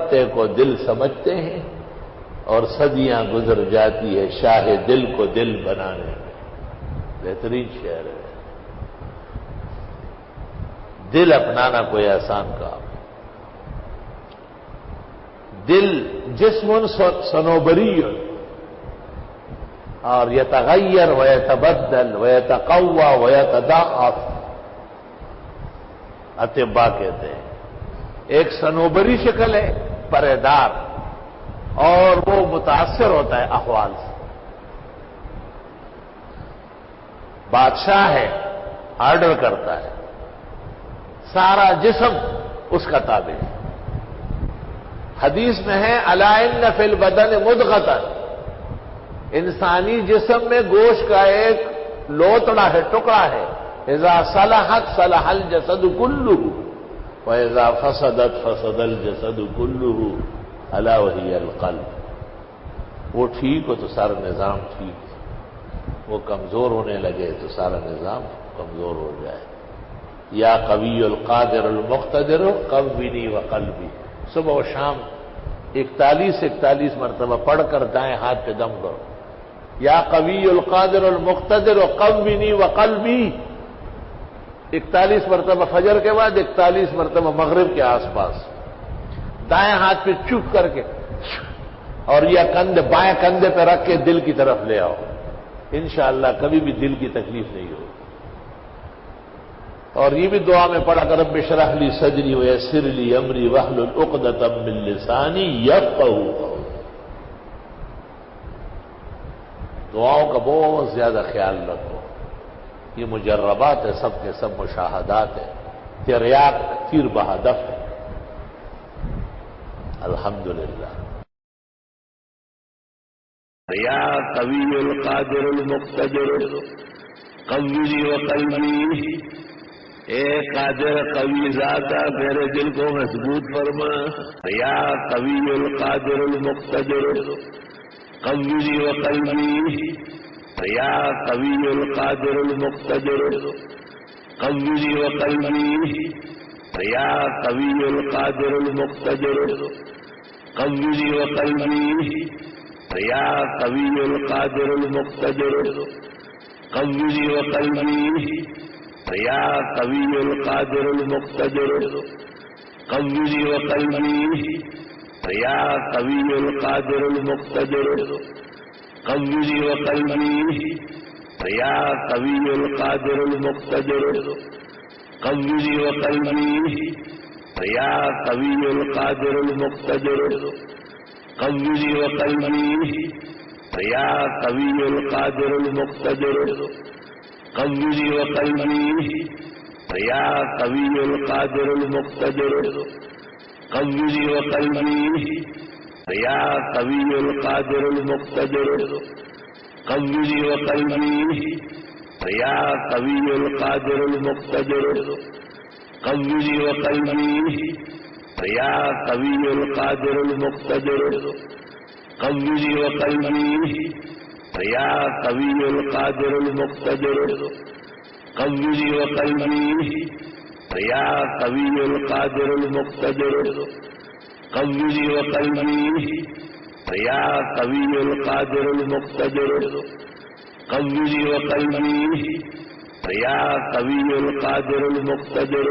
پتے کو دل سمجھتے ہیں اور صدیاں گزر جاتی ہے شاہ دل کو دل بنانے میں. بہترین شعر ہے. دل اپنانا کوئی آسان کام. دل جسم صنوبری اور یتغیر ویتبدل ویتقوی ویتضاعف. اطباء کہتے ہیں ایک صنوبری شکل ہے پرے دار اور وہ متاثر ہوتا ہے احوال سے. بادشاہ ہے آرڈر کرتا ہے سارا جسم اس کا تابع ہے. حدیث میں ہے الا ان فی البدن مضغۃ. انسانی جسم میں گوشت کا ایک لوتڑا ہے ٹکڑا ہے. اذا صلحت صلح الجسد كله واذا فسدت فسد الجسد كله الا وهي القلب. وہ ٹھیک ہو تو سارا نظام ٹھیک ہے. وہ کمزور ہونے لگے تو سارا نظام کمزور ہو جائے. یا قوی القادر المقتدر قوینی وقلبی. صبح و شام 41 مرتبہ پڑھ کر دائیں ہاتھ پہ دم کرو. یا قوی القادر المقتدر قوینی وقلبی. 41 مرتبہ فجر کے بعد 41 مرتبہ مغرب کے آس پاس دائیں ہاتھ پہ چپ کر کے اور یہ کندھے بائیں کندھے پہ رکھ کے دل کی طرف لے آؤ. انشاءاللہ کبھی بھی دل کی تکلیف نہیں ہوگی. اور یہ بھی دعا میں پڑھا کر رب اشرح لی صدری ویسر لی امری واحلل عقدۃ من لسانی یفقہوا قولی. دعاؤں کا بہت زیادہ خیال رکھو. یہ مجربات ہے سب کے سب مشاہدات ہیں. تریاق تیر بہدف ہے. الحمدللہ. یا قوی القادر المقتدر قوی وقلبی. اے قادر قوی ذاتا میرے دل کو مضبوط فرما. یا قوی القادر المقتدر قوی وقلبی. یا قوی القادر المقتدر قوی وقلبی. یا قوی القادر المقتدر قوی وقلبی. یا قوی القادر المقتدر قوی وقلبی. یا قوی القادر المقتدر قوی وقلبی. یا قوی القادر المقتدر قوی وقلبی. یا قوی القادر المقتدر قوی وقلبی. یا قوی القادر المقتدر قوی وقلبی. یا قوی القادر المقتدر قوی وقلبی. یا قوی القادر المقتدر قوی وقلبی. یا قوی القادر المقتدر قوی وقلبی. یا قوی القادر المقتدر قوی وقلبی. یا قوی القادر المقتدر قوی وقلبی. یا قوی القادر المقتدر قوی وقلبی. یا قوی القادر المقتدر قوی وقلبی. یا قوی القادر المقتدر قوی وقلبی. یا قوی القادر المقتدر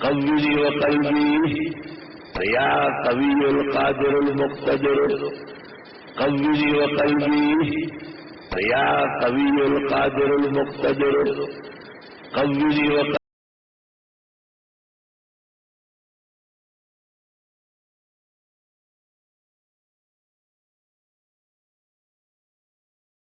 قوی وقلبی. یا قوی القادر المقتدر قوی وقلبی. یا قوی القادر المقتدر قوی وقلبی.